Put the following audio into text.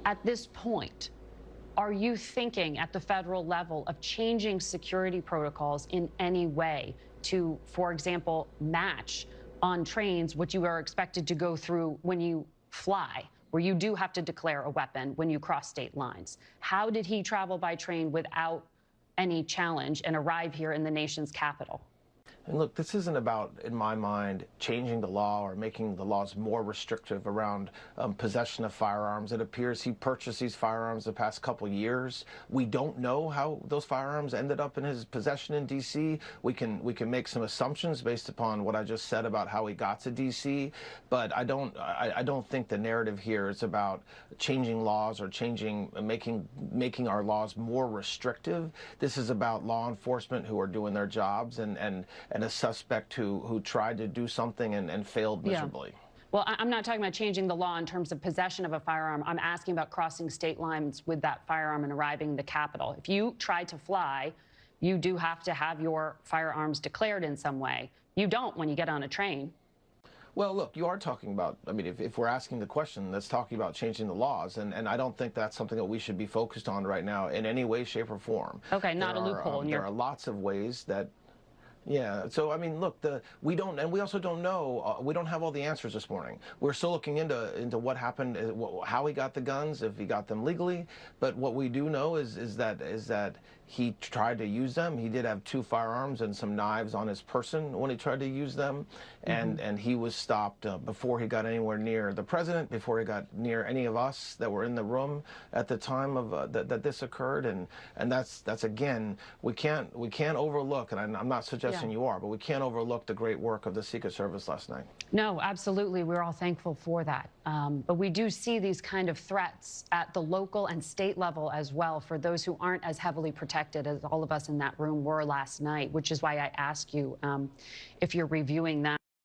At this point, are you thinking at the federal level of changing security protocols in any way to, for example, match on trains what you are expected to go through when you fly, where you do have to declare a weapon when you cross state lines? How did he travel by train without any challenge and arrive here in the nation's capital? And look, this isn't about, in my mind, changing the law or making the laws more restrictive around possession of firearms. It appears he purchased these firearms the past couple years. We don't know how those firearms ended up in his possession in D.C. We can make some assumptions based upon what I just said about how he got to D.C. But I don't think the narrative here is about changing laws or making our laws more restrictive. This is about law enforcement who are doing their jobs and a suspect who tried to do something and failed miserably. Yeah. Well, I'm not talking about changing the law in terms of possession of a firearm. I'm asking about crossing state lines with that firearm and arriving in the Capitol. If you try to fly, you do have to have your firearms declared in some way. You don't when you get on a train. Well, look, you are talking about, I mean, if we're asking the question, that's talking about changing the laws, and I don't think that's something that we should be focused on right now in any way, shape, or form. Okay, not a loophole. There are lots of ways that. Yeah, so I mean, look, we also don't know. We don't have all the answers this morning. We're still looking into what happened, how he got the guns, if he got them legally. But what we do know is that he tried to use them. He did have 2 firearms and some knives on his person when he tried to use them, and he was stopped before he got anywhere near the president, before he got near any of us that were in the room at the time of that this occurred, and that's again, we can't overlook, and I'm not suggesting you are, but we can't overlook the great work of the Secret Service last night. No, absolutely. We're all thankful for that. But we do see these kind of threats at the local and state level as well for those who aren't as heavily protected as all of us in that room were last night, which is why I ask you if you're reviewing that.